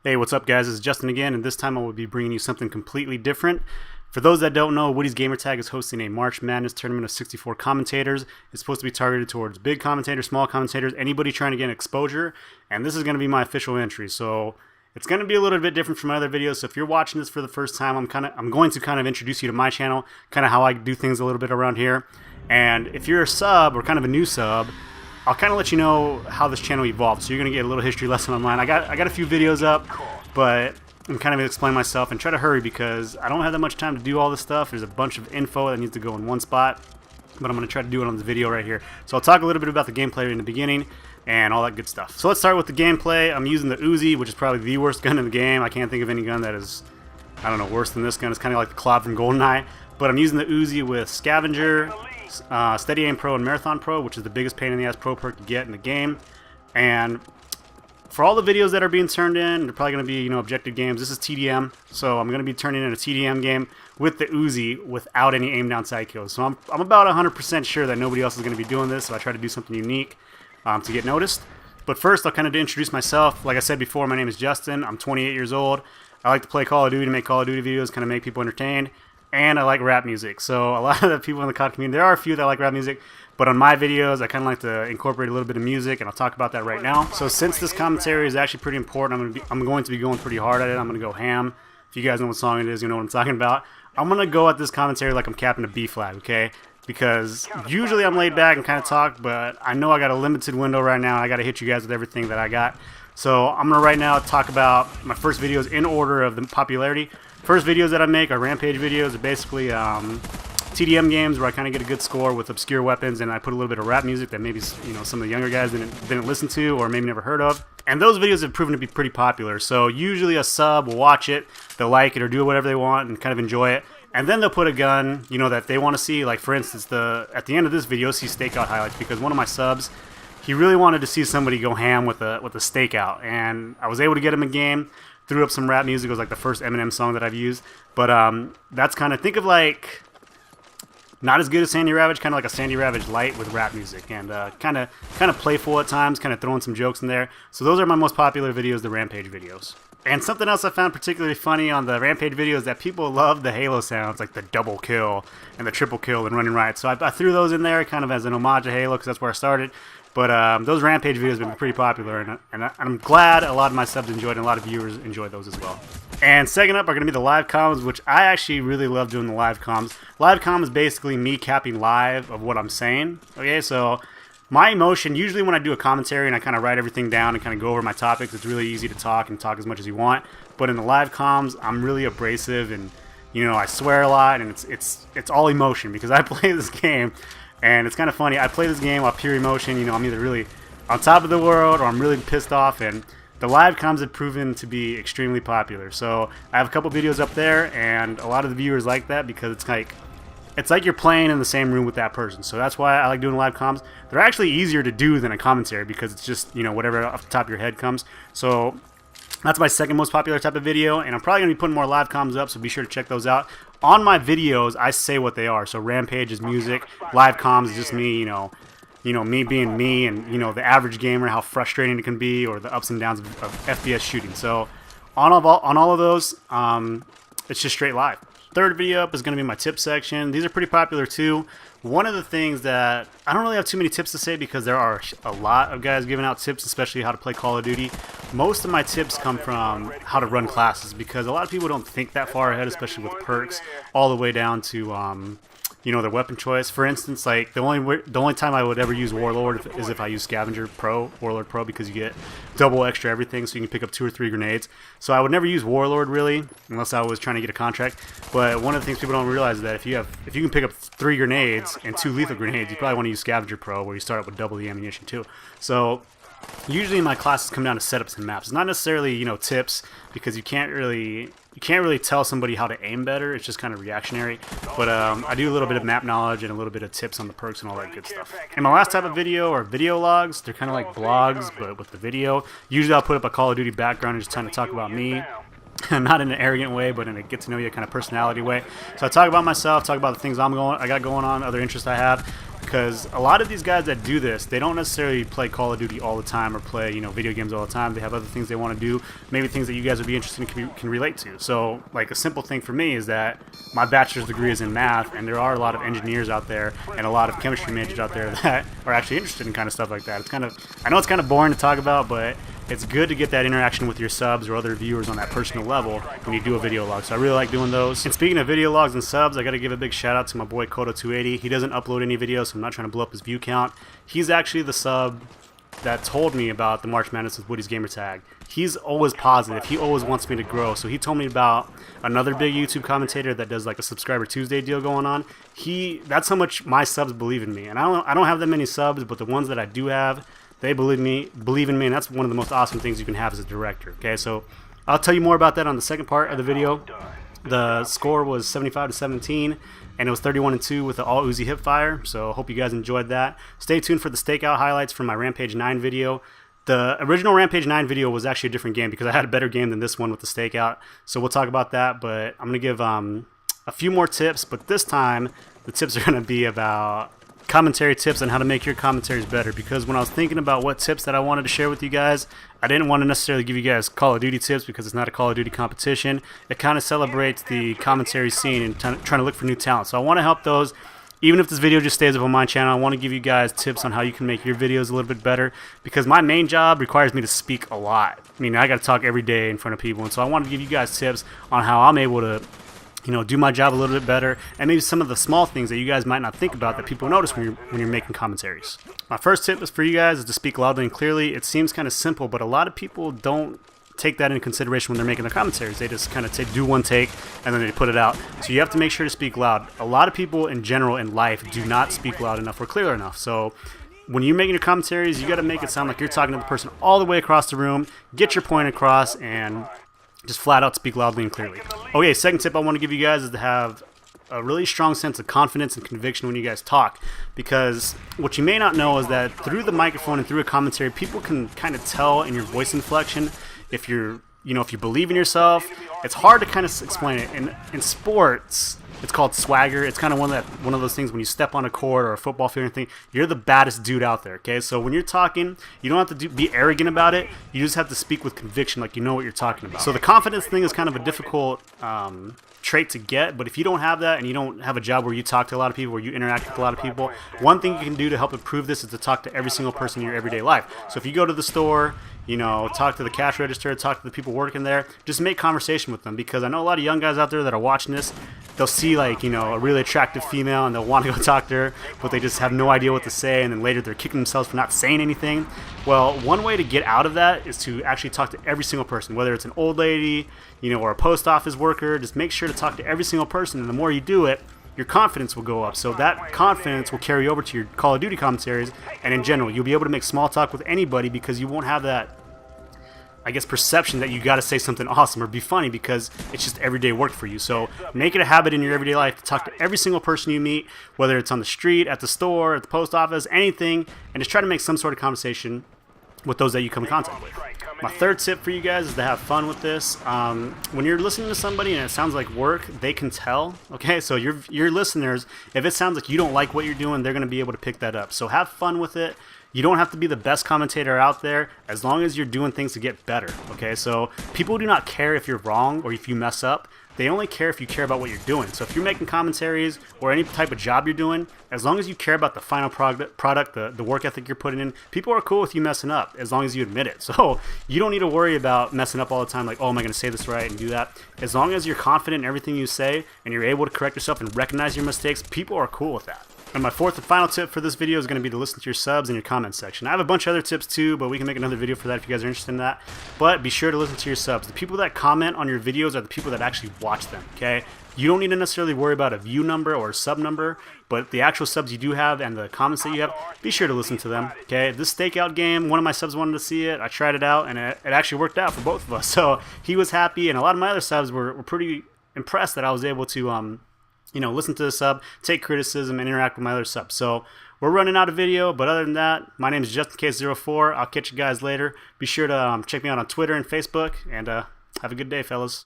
Hey, what's up guys? This is Justin again, and this time I will be bringing you something completely different. For those that don't know, Woodysgamertag is hosting a March Madness tournament of 64 commentators. It's supposed to be targeted towards big commentators, small commentators, anybody trying to get exposure, and this is going to be my official entry. So it's going to be a little bit different from my other videos. So if you're watching this for the first time, I'm going to kind of introduce you to my channel, kind of how I do things a little bit around here. And if you're a sub or kind of a new sub, I'll kind of let you know how this channel evolved. So you're going to get a little history lesson online. I got a few videos up, but I'm kind of going to explain myself and try to hurry because I don't have that much time to do all this stuff. There's a bunch of info that needs to go in one spot, but I'm going to try to do it on this video right here. So I'll talk a little bit about the gameplay in the beginning and all that good stuff. So let's start with the gameplay. I'm using the Uzi, which is probably the worst gun in the game. I can't think of any gun that is, I don't know, worse than this gun. It's kind of like the Claw from GoldenEye, but I'm using the Uzi with Scavenger, Steady Aim Pro and Marathon Pro, which is the biggest pain in the ass pro perk to get in the game. And for all the videos that are being turned in, they're probably going to be, objective games. This is TDM, so I'm going to be turning in a TDM game with the Uzi without any aim down side kills. So I'm about 100% sure that nobody else is going to be doing this, so I try to do something unique to get noticed. But first, I'll kind of introduce myself. Like I said before, my name is Justin. I'm 28 years old. I like to play Call of Duty, make Call of Duty videos, kind of make people entertained. And I like rap music. So a lot of the people in the COD community, there are a few that like rap music, but on my videos, I kind of like to incorporate a little bit of music, and I'll talk about that right now. So since this commentary is actually pretty important, I'm going to be going pretty hard at it. I'm going to go ham. If you guys know what song it is, you know what I'm talking about. I'm going to go at this commentary like I'm capping a B flag, okay? Because usually I'm laid back and kind of talk, but I know I got a limited window right now, and I got to hit you guys with everything that I got. So I'm going to right now talk about my first videos in order of the popularity. First videos that I make are Rampage videos. They're basically TDM games where I kind of get a good score with obscure weapons, and I put a little bit of rap music that maybe some of the younger guys didn't listen to or maybe never heard of. And those videos have proven to be pretty popular. So usually a sub will watch it, they'll like it or do whatever they want and kind of enjoy it. And then they'll put a gun, that they want to see. Like for instance, at the end of this video, see stakeout highlights, because one of my subs, he really wanted to see somebody go ham with a stakeout, and I was able to get him a game. Threw up some rap music. It was like the first Eminem song that I've used, but that's kind of, think of like not as good as Sandy Ravage, kind of like a Sandy Ravage light with rap music, and kind of playful at times, kind of throwing some jokes in there. So those are my most popular videos, the Rampage videos. And something else I found particularly funny on the Rampage videos is that people love the Halo sounds, like the double kill and the triple kill and running riot. So I threw those in there kind of as an homage to Halo because that's where I started. But those Rampage videos have been pretty popular, and I'm glad a lot of my subs enjoyed, and a lot of viewers enjoy those as well. And second up are going to be the live comms, which I actually really love doing the live comms. Live comm is basically me capping live of what I'm saying. Okay, so my emotion, usually when I do a commentary and I kind of write everything down and kind of go over my topics, it's really easy to talk and talk as much as you want. But in the live comms, I'm really abrasive, and I swear a lot, and it's all emotion because I play this game. And it's kind of funny, I play this game while pure emotion, I'm either really on top of the world or I'm really pissed off, and the live comms have proven to be extremely popular. So I have a couple videos up there, and a lot of the viewers like that because it's like you're playing in the same room with that person. So that's why I like doing live comms. They're actually easier to do than a commentary because it's just, whatever off the top of your head comes. So that's my second most popular type of video, and I'm probably going to be putting more live comms up, so be sure to check those out. On my videos, I say what they are. So Rampage is music, live comms is just me, me being me, and the average gamer, how frustrating it can be, or the ups and downs of FPS shooting. So on all of those, it's just straight live. Third video up is going to be my tip section. These are pretty popular too. One of the things that I don't really have too many tips to say because there are a lot of guys giving out tips, especially how to play Call of Duty. Most of my tips come from how to run classes because a lot of people don't think that far ahead, especially with perks, all the way down to their weapon choice. For instance, like the only time I would ever use Warlord is if I use Scavenger Pro, Warlord Pro, because you get double extra everything, so you can pick up 2 or 3 grenades. So I would never use Warlord really, unless I was trying to get a contract. But one of the things people don't realize is that if you can pick up 3 grenades and 2 lethal grenades, you probably want to use Scavenger Pro, where you start up with double the ammunition too. So usually my classes come down to setups and maps. It's not necessarily tips, because you can't really tell somebody how to aim better. It's just kind of reactionary. But I do a little bit of map knowledge and a little bit of tips on the perks and all that good stuff. And my last type of video are video logs. They're kind of like blogs, but with the video. Usually I'll put up a Call of Duty background and just kind of talk about me. Not in an arrogant way, but in a get-to-know-you kind of personality way. So I talk about myself, talk about the things I got going on, other interests I have. because a lot of these guys that do this, they don't necessarily play Call of Duty all the time or play, video games all the time. They have other things they want to do, maybe things that you guys would be interested in, can relate to. So like a simple thing for me is that my bachelor's degree is in math, and there are a lot of engineers out there and a lot of chemistry majors out there that are actually interested in kind of stuff like that. I know it's kind of boring to talk about, but it's good to get that interaction with your subs or other viewers on that personal level when you do a video log. So I really like doing those. And speaking of video logs and subs, I got to give a big shout out to my boy Kodo280. He doesn't upload any videos, so I'm not trying to blow up his view count. He's actually the sub that told me about the March Madness with Woodysgamertag. He's always positive. He always wants me to grow. So he told me about another big YouTube commentator that does like a Subscriber Tuesday deal going on. That's how much my subs believe in me. And I don't have that many subs, but the ones that I do have, they believe in me, and that's one of the most awesome things you can have as a director. Okay, so I'll tell you more about that on the second part of the video. The score was 75-17, and it was 31-2 with the all Uzi hipfire. So hope you guys enjoyed that. Stay tuned for the stakeout highlights from my Rampage 9 video. The original Rampage 9 video was actually a different game because I had a better game than this one with the stakeout. So we'll talk about that, but I'm gonna give a few more tips, but this time the tips are gonna be about commentary tips on how to make your commentaries better, because when I was thinking about what tips that I wanted to share with you guys, I didn't want to necessarily give you guys Call of Duty tips because it's not a Call of Duty competition. It kind of celebrates the commentary scene and trying to look for new talent. So I want to help those. Even if this video just stays up on my channel, I want to give you guys tips on how you can make your videos a little bit better, because my main job requires me to speak a lot. I mean, I got to talk every day in front of people, and so I want to give you guys tips on how I'm able to do my job a little bit better, and maybe some of the small things that you guys might not think about that people notice when you're making commentaries. My first tip is for you guys is to speak loudly and clearly. It seems kind of simple, but a lot of people don't take that into consideration when they're making their commentaries. They just kind of do one take and then they put it out. So you have to make sure to speak loud. A lot of people in general in life do not speak loud enough or clear enough. So when you're making your commentaries, you got to make it sound like you're talking to the person all the way across the room. Get your point across and just flat out speak loudly and clearly. Okay, second tip I want to give you guys is to have a really strong sense of confidence and conviction when you guys talk, because what you may not know is that through the microphone and through a commentary, people can kind of tell in your voice inflection if you're, if you believe in yourself. It's hard to kind of explain it. In sports, it's called swagger. It's kind of one of those things when you step on a court or a football field or anything, you're the baddest dude out there, okay? So when you're talking, you don't have to be arrogant about it. You just have to speak with conviction, like you know what you're talking about. So the confidence thing is kind of a difficult trait to get, but if you don't have that and you don't have a job where you talk to a lot of people, where you interact with a lot of people, one thing you can do to help improve this is to talk to every single person in your everyday life. So if you go to the store, talk to the cash register, talk to the people working there, just make conversation with them, because I know a lot of young guys out there that are watching this, they'll see like, a really attractive female and they'll want to go talk to her, but they just have no idea what to say, and then later they're kicking themselves for not saying anything. Well, one way to get out of that is to actually talk to every single person, whether it's an old lady, or a post office worker. Just make sure to talk to every single person, and the more you do it, your confidence will go up. So that confidence will carry over to your Call of Duty commentaries, and in general, you'll be able to make small talk with anybody because you won't have that, perception that you got to say something awesome or be funny, because it's just everyday work for you. So make it a habit in your everyday life to talk to every single person you meet, whether it's on the street, at the store, at the post office, anything, and just try to make some sort of conversation with those that you come in contact with. My third tip for you guys is to have fun with this. When you're listening to somebody and it sounds like work, they can tell, okay? So your listeners, if it sounds like you don't like what you're doing, they're going to be able to pick that up. So have fun with it. You don't have to be the best commentator out there as long as you're doing things to get better, okay? So people do not care if you're wrong or if you mess up. They only care if you care about what you're doing. So if you're making commentaries or any type of job you're doing, as long as you care about the final product, the work ethic you're putting in, people are cool with you messing up as long as you admit it. So you don't need to worry about messing up all the time, like, oh, am I going to say this right and do that? As long as you're confident in everything you say and you're able to correct yourself and recognize your mistakes, people are cool with that. And my fourth and final tip for this video is going to be to listen to your subs in your comment section. I have a bunch of other tips too, but we can make another video for that if you guys are interested in that. But be sure to listen to your subs. The people that comment on your videos are the people that actually watch them, okay? You don't need to necessarily worry about a view number or a sub number, but the actual subs you do have and the comments that you have, be sure to listen to them, okay? This stakeout game, one of my subs wanted to see it. I tried it out, and it actually worked out for both of us. So he was happy, and a lot of my other subs were pretty impressed that I was able to listen to the sub, take criticism, and interact with my other subs. So we're running out of video, but other than that, my name is JustinCase04. I'll catch you guys later. Be sure to check me out on Twitter and Facebook, and have a good day, fellas.